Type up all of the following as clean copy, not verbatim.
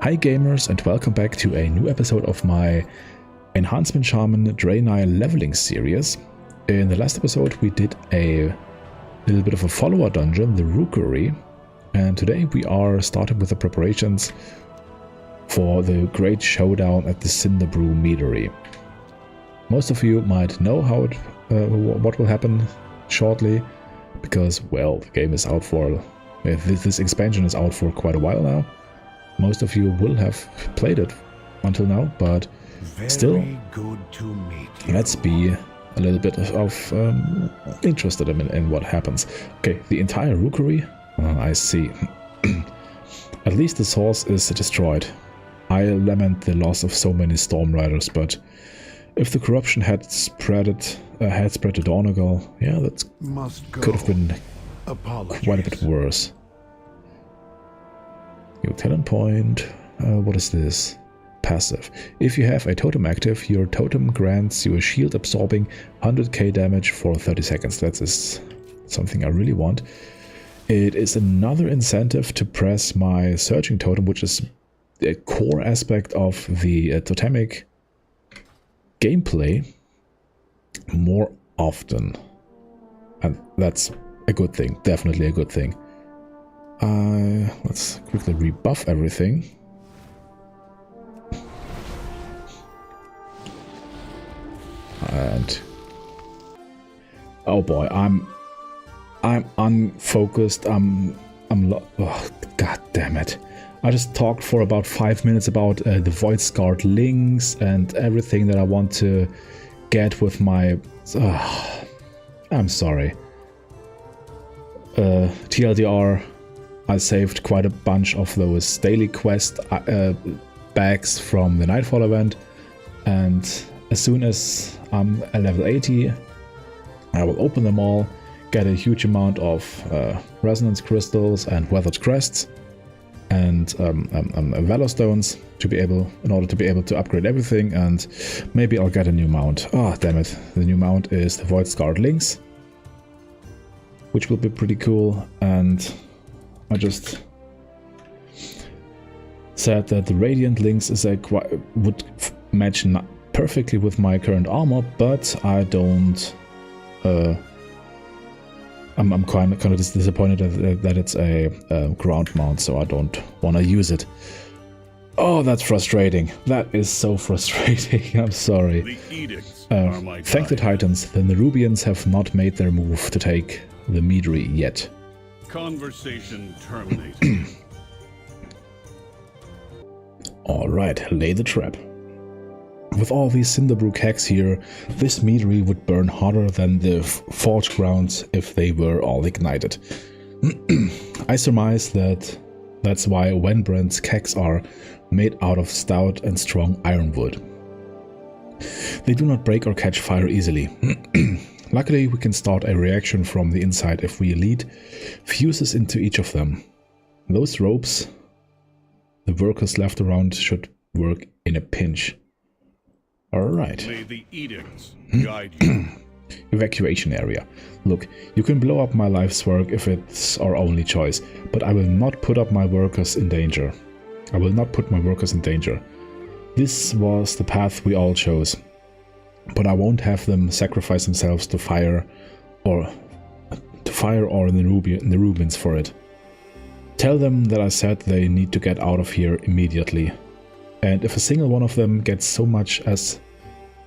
Hi gamers, and welcome back to a new episode of my Enhancement Shaman Draenei leveling series. In the last episode we did a little bit of a follower dungeon, the Rookery, and today we are starting with the preparations for the great showdown at the Cinderbrew Meadery. Most of you might know how what will happen shortly, because, well, the game is out for... this expansion is out for quite a while now. Most of you will have played it until now, but still, good to meet you. Let's be a little bit of interested in what happens. Okay, the entire Rookery? I see. At least the source is destroyed. I lament the loss of so many Storm Riders, but if the corruption had spread to Donegal, yeah, that could have been quite a bit worse. Your talent point, what is this? Passive. If you have a totem active, your totem grants you a shield absorbing 100k damage for 30 seconds. That is something I really want. It is another incentive to press my searching totem, which is a core aspect of the totemic gameplay, more often. And that's a good thing, definitely a good thing. Let's quickly rebuff everything. And oh boy, I'm unfocused. Oh, god damn it! I just talked for about 5 minutes about the void scarred links and everything that I want to get with my. I'm sorry. TLDR. I saved quite a bunch of those daily quest bags from the Nightfall event, and as soon as I'm at level 80, I will open them all, get a huge amount of resonance crystals and weathered crests, and valor stones in order to be able to upgrade everything, and maybe I'll get a new mount. Oh damn it! The new mount is the Void Scarred Lynx, which will be pretty cool, and I just said that the Radiant Lynx is would match perfectly with my current armor, but I don't. I'm kind of disappointed that it's a ground mount, so I don't want to use it. Oh, that's frustrating. That is so frustrating. I'm sorry. The edicts are my thank the guide. Titans, the Nerubians have not made their move to take the Meadery yet. Conversation terminated. Alright, lay the trap. With all these Cinderbrew kegs here, this Meadery would burn hotter than the forge grounds if they were all ignited. I surmise that's why Wenbrand's kegs are made out of stout and strong ironwood. They do not break or catch fire easily. Luckily, we can start a reaction from the inside if we lead fuses into each of them. Those ropes the workers left around should work in a pinch. Alright. May the edicts guide you. Evacuation area. Look, you can blow up my life's work if it's our only choice, but I will not put up my workers in danger. I will not put my workers in danger. This was the path we all chose. But I won't have them sacrifice themselves to fire or the Nerubians for it. Tell them that I said they need to get out of here immediately. And if a single one of them gets so much as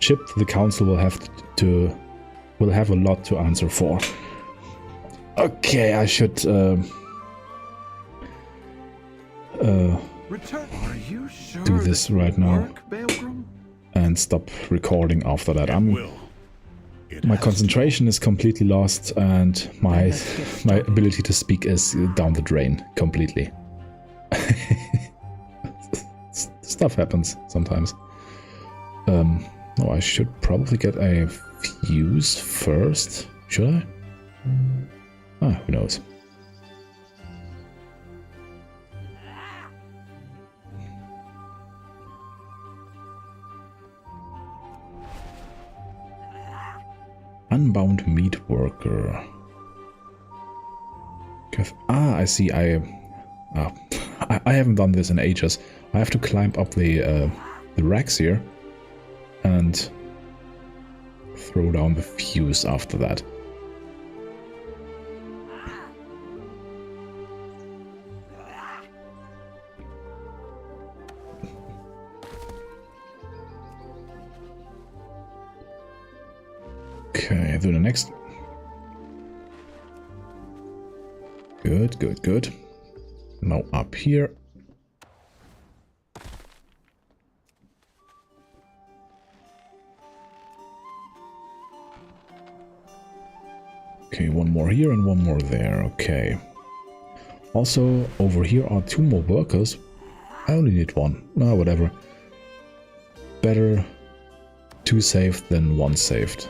chipped, the council will have a lot to answer for. Okay, I should Are you sure do this right now and stop recording after that. My concentration is completely lost, and my ability to speak is down the drain completely. Stuff happens sometimes. No, I should probably get a fuse first. Should I? Ah, who knows? Unbound meat worker. I see. I haven't done this in ages. I have to climb up the racks here and throw down the fuse after that. Okay, do the next. Good, good, good. Now up here. Okay, one more here and one more there. Okay. Also, over here are 2 more workers. I only need 1. No, whatever. Better 2 saved than 1 saved.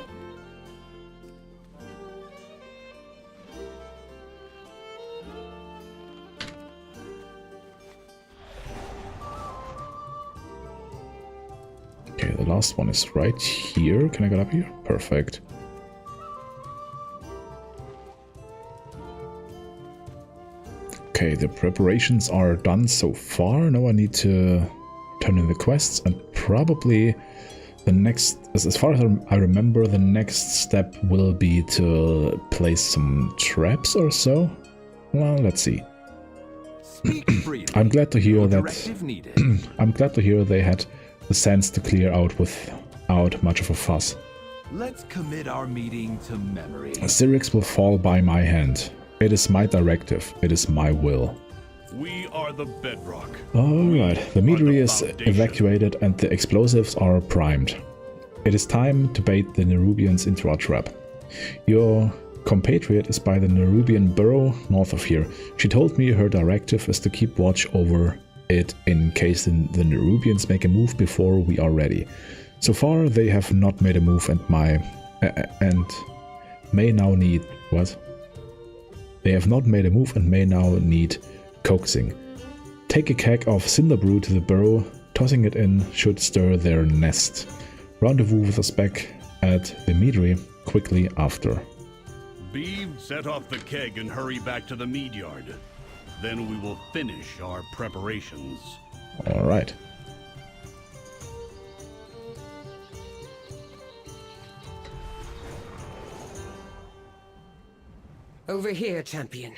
Okay, the last one is right here. Can I get up here? Perfect. Okay, the preparations are done so far. Now I need to turn in the quests, and probably the next, as far as I remember, the next step will be to place some traps or so. Well, let's see. I'm glad to hear that. I'm glad to hear they had the sense to clear out without much of a fuss. Let's commit our meeting to memory. Syrinx will fall by my hand. It is my directive. It is my will. We are the bedrock. Alright, the meadery is evacuated and the explosives are primed. It is time to bait the Nerubians into our trap. Your compatriot is by the Nerubian burrow north of here. She told me her directive is to keep watch over it in case the Nerubians make a move before we are ready. So far they have not made a move and may now need... What? They have not made a move and may now need coaxing. Take a keg of cinder brew to the burrow. Tossing it in should stir their nest. Rendezvous with a spec at the meadery quickly after. B, set off the keg and hurry back to the mead yard. Then we will finish our preparations. Alright. Over here, champion.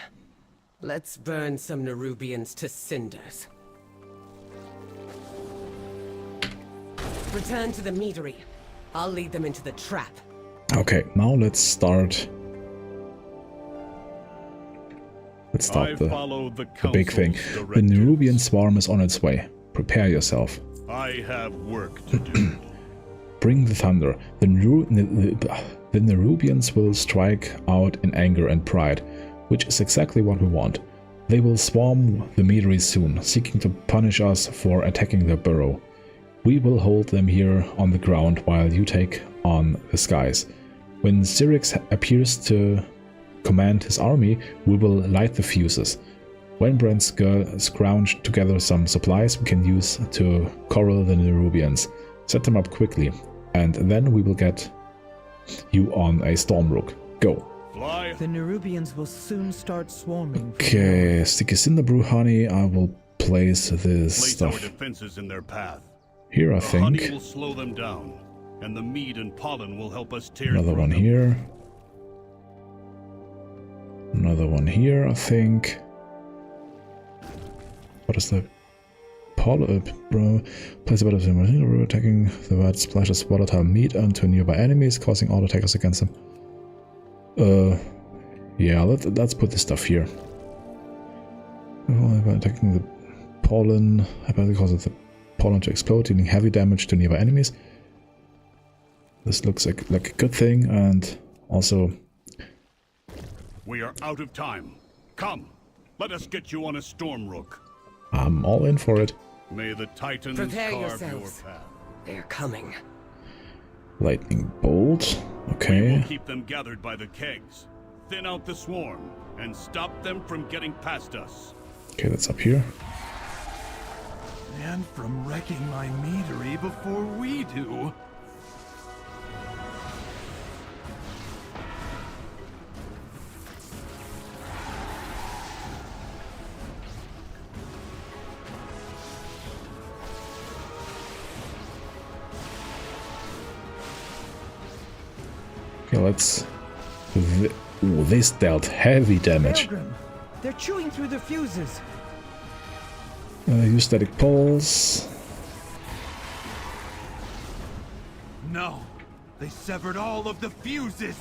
Let's burn some Nerubians to cinders. Return to the meadery. I'll lead them into the trap. Okay, now let's start. Let's start the big thing. The Nerubian swarm is on its way. Prepare yourself. I have work to do. Bring the thunder. The Nerubians will strike out in anger and pride, which is exactly what we want. They will swarm the meadery soon, seeking to punish us for attacking their burrow. We will hold them here on the ground while you take on the skies. When Syrinx appears to command his army, we will light the fuses. When Brent scrounge together some supplies we can use to corral the Nerubians. Set them up quickly, and then we will get you on a Stormrook. Go. Fly. The Nerubians will soon start swarming. Okay, sticky cinder brew honey. I will place this stuff our defenses in their path. here, I The think. honey will slow them down, and the mead and pollen will help us tear Another through one them. here. Another one here, I think. What is the pollen? Place a bit of the attacking the wet splashes volatile meat onto nearby enemies, causing all attackers against them. Yeah, let's put this stuff here. Attacking the pollen, apparently causes the pollen to explode, dealing heavy damage to nearby enemies. This looks like a good thing, and also... We are out of time. Come, let us get you on a Stormrook. I'm all in for it. May the Titans Prepare carve yourselves. your path. They're coming. Lightning bolt. We Okay. will keep them gathered by the kegs, thin out the swarm, and stop them from getting past us. Okay, that's up here. And from wrecking my meadery before we do. let's... Ooh, this dealt heavy damage. Pilgrim, they're chewing through the fuses. Use static pulse. No, they severed all of the fuses.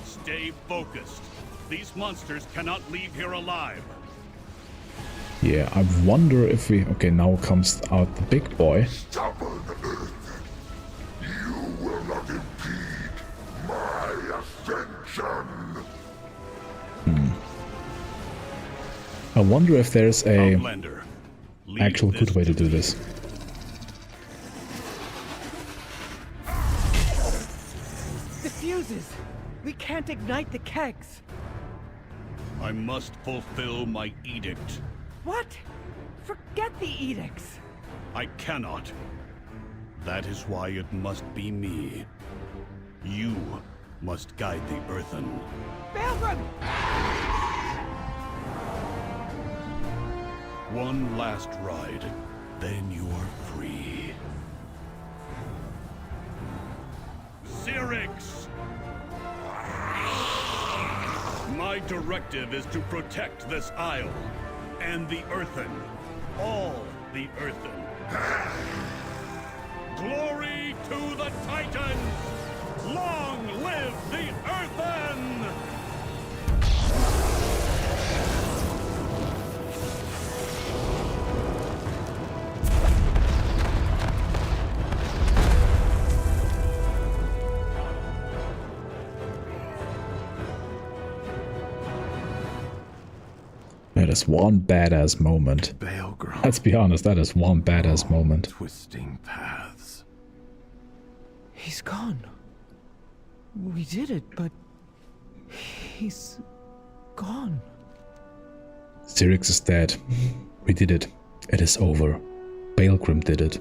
Stay focused. These monsters cannot leave here alive. Yeah, I wonder if we... Okay, now comes out the big boy. Stubborn earth, you will not impede my ascension. I wonder if there's a Outlander, leave actual this good way to do me. this. The fuses! We can't ignite the kegs. I must fulfill my edict. What? Forget the edicts. I cannot. That is why it must be me. You must guide the earthen. Pilgrim! One last ride, then you are free. Syrinx! My directive is to protect this isle, and the earthen. All the earthen. Glory to the Titans! Long live the earthen! That is one badass moment. Baelgrum. Let's be honest, that is one badass moment. Twisting paths. He's gone. We did it, but... he's... gone. Syrinx is dead. We did it. It is over. Baelgrim did it.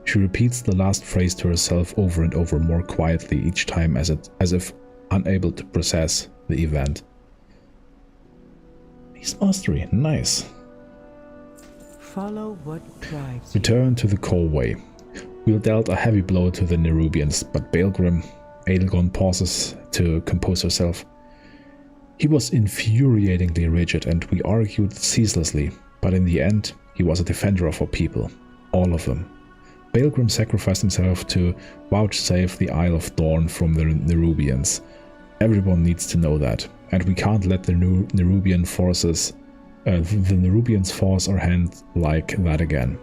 She repeats the last phrase to herself over and over more quietly each time as if unable to process the event. Beast Mastery, nice. Follow what drives you. Return to the Colway. We'll dealt a heavy blow to the Nerubians, but Baelgrim, Aelgon pauses to compose herself. He was infuriatingly rigid and we argued ceaselessly, but in the end, he was a defender of our people. All of them. Baelgrim sacrificed himself to vouchsafe the Isle of Dorn from the Nerubians. Everyone needs to know that, and we can't let the Nerubian forces, the Nerubians force our hand like that again.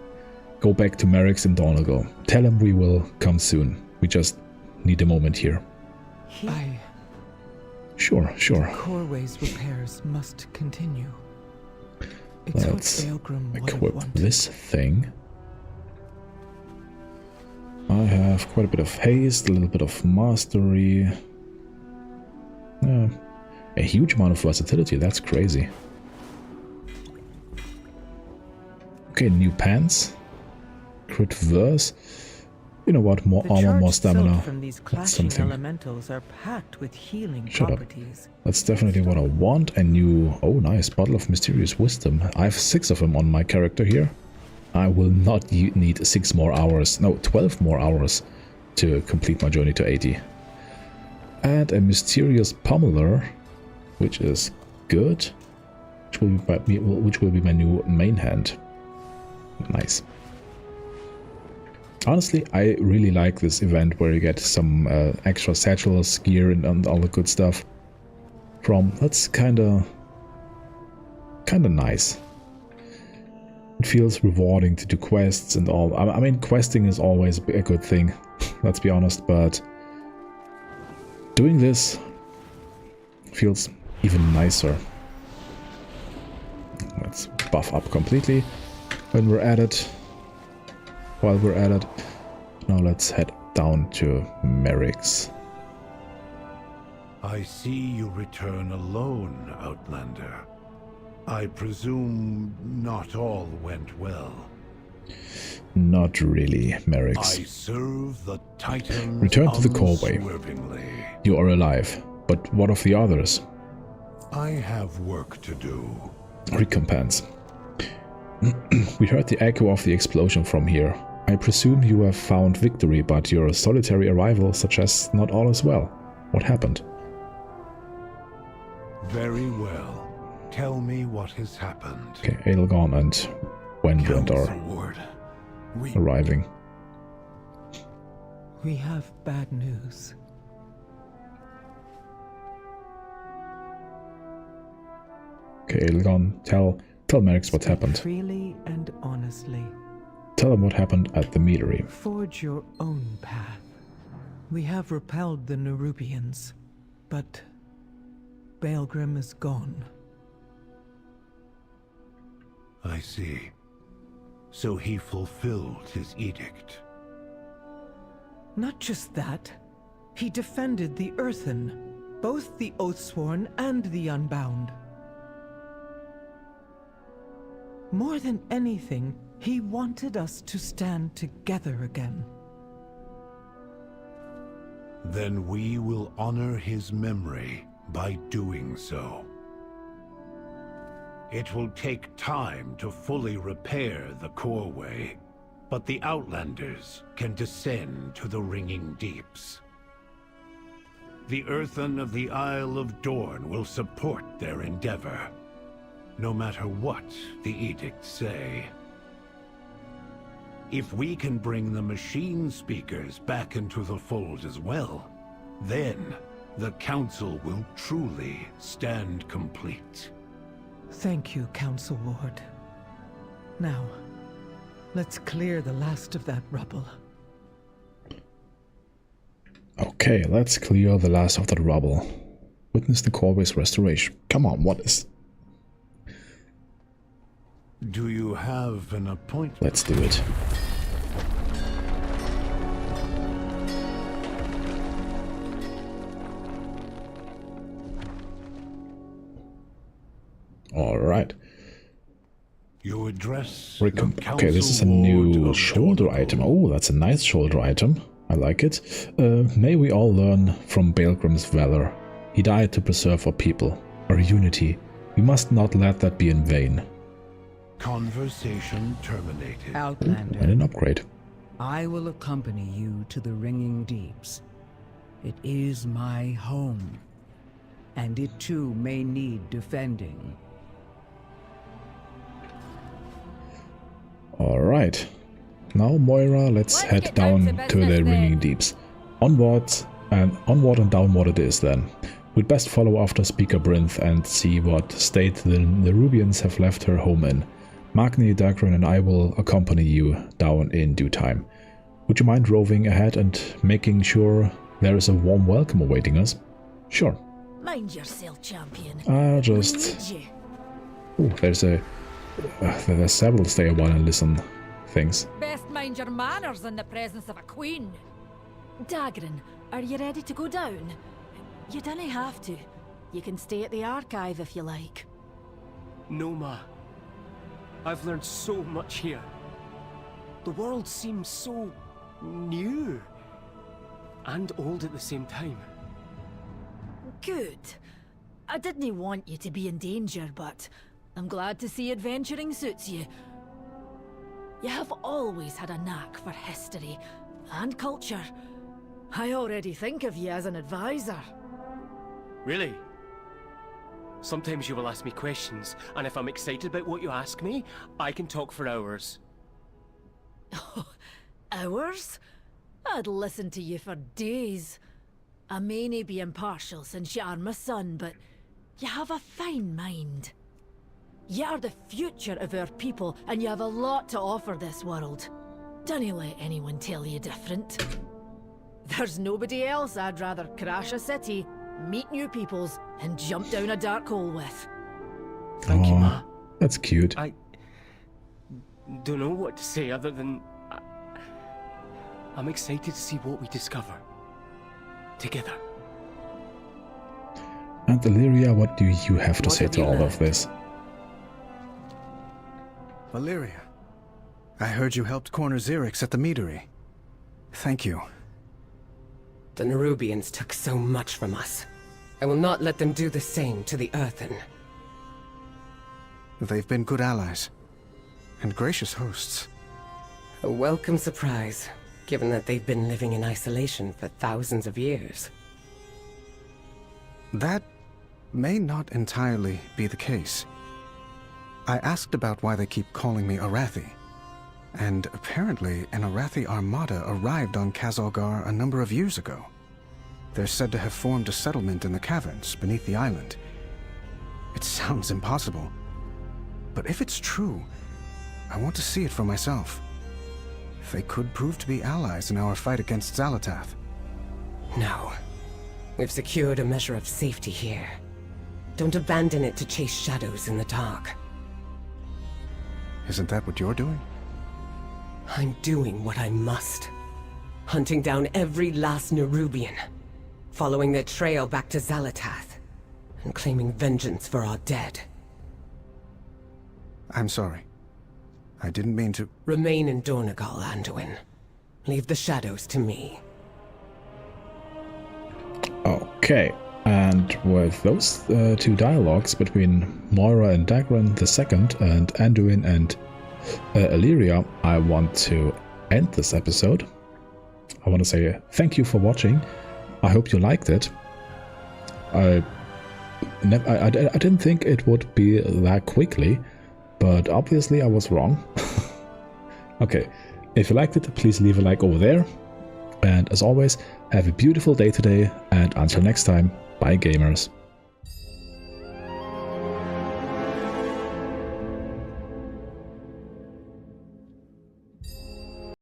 Go back to Merrick's in Donegal. Tell him we will come soon. We just need a moment here. Sure. Corway's repairs must continue. It's Let's what Baelgrim would have equip wanted. this thing. I have quite a bit of haste, a little bit of mastery. A huge amount of versatility, that's crazy. Okay, new pants. Crit verse. You know what, more The armor, more charged stamina. silk from these That's clashing something. elementals are packed with healing Shut up. properties. That's definitely what I want. A new, oh nice, Bottle of Mysterious Wisdom. I have 6 of them on my character here. I will not need 6 more hours, no, 12 more hours to complete my journey to 80. And a Mysterious Pummeler, which is good, which will be my new main hand. Nice. Honestly, I really like this event where you get some extra satchels, gear, and all the good stuff from. That's kinda nice. It feels rewarding to do quests and all. I mean, questing is always a good thing, let's be honest, but doing this feels even nicer. Let's buff up completely when we're at it. While we're at it, now let's head down to Merrick's. I see you return alone, Outlander. I presume not all went well. Not really, Merrick's. I serve the Titans. Return to the Colway. unswervingly. You are alive, but what of the others? I have work to do. Recompense. We heard the echo of the explosion from here. I presume you have found victory, but your solitary arrival suggests not all is well. What happened? Very well. Tell me what has happened. Okay, Aelgon and Wenbrand are Council Ward, we... arriving. We have bad news. Okay, Aelgon, tell Merix what happened. Freely and honestly. Tell them what happened at the meadery. Forge your own path. We have repelled the Nerubians, but Baelgrim is gone. I see. So he fulfilled his edict. Not just that. He defended the Earthen, both the Oathsworn and the Unbound. More than anything, he wanted us to stand together again. Then we will honor his memory by doing so. It will take time to fully repair the Coreway, but the Outlanders can descend to the Ringing Deeps. The Earthen of the Isle of Dorne will support their endeavor, no matter what the edicts say. If we can bring the machine speakers back into the fold as well, then the Council will truly stand complete. Thank you, Council Ward. Now, let's clear the last of that rubble. Okay, let's clear the last of that rubble. Witness the Coreway's restoration. Come on, what is... Do you have an appointment? Let's do it. Alright. You address Okay, this is a new shoulder item. Oh, that's a nice shoulder item. I like it. May we all learn from Baelgrim's valor. He died to preserve our people, our unity. We must not let that be in vain. Conversation terminated. Outlander, And an upgrade. I will accompany you to the Ringing Deeps. It is my home, and it too may need defending. Alright. Now, Moira, let's head down to the Ringing Deeps. Onward and downward it is then. We'd best follow after Speaker Brinth and see what state the Nerubians have left her home in. Magni, Dagran and I will accompany you down in due time. Would you mind roving ahead and making sure there is a warm welcome awaiting us? Sure. Mind yourself, champion. I'll just... Oh, there's several stay a while and listen things. Best mind your manners in the presence of a queen. Dagran, are you ready to go down? You don't have to. You can stay at the archive if you like. No, Ma. I've learned so much here. The world seems so new and old at the same time. Good. I didn't want you to be in danger, but I'm glad to see adventuring suits you. You have always had a knack for history and culture. I already think of you as an advisor. Really? Sometimes you will ask me questions, and if I'm excited about what you ask me, I can talk for hours. Hours? I'd listen to you for days. I may not be impartial since you are my son, but you have a fine mind. You are the future of our people, and you have a lot to offer this world. Don't let anyone tell you different. There's nobody else I'd rather crash a city, meet new peoples, and jump down a dark hole with. Thank you, Ma. That's cute. I don't know what to say other than... I'm excited to see what we discover. Together. And Illyria, what do you have to say to all of this? Valyria, I heard you helped corner Xerix at the meadery. Thank you. The Nerubians took so much from us. I will not let them do the same to the Earthen. They've been good allies. And gracious hosts. A welcome surprise, given that they've been living in isolation for thousands of years. That may not entirely be the case. I asked about why they keep calling me Arathi, and apparently an Arathi armada arrived on Kazalgar a number of years ago. They're said to have formed a settlement in the caverns beneath the island. It sounds impossible, but if it's true, I want to see it for myself. They could prove to be allies in our fight against Xalatath. No. We've secured a measure of safety here. Don't abandon it to chase shadows in the dark. Isn't that what you're doing? I'm doing what I must. Hunting down every last Nerubian, following their trail back to Xalatath, and claiming vengeance for our dead. I'm sorry. I didn't mean to... Remain in Dornegal, Anduin. Leave the shadows to me. Okay, and with those two dialogues between Moira and Dagran II and Anduin and Illyria, I want to end this episode. I want to say thank you for watching. I hope you liked it. I didn't think it would be that quickly, but obviously I was wrong. Okay, if you liked it, please leave a like over there. And as always, have a beautiful day today, and until next time, bye gamers.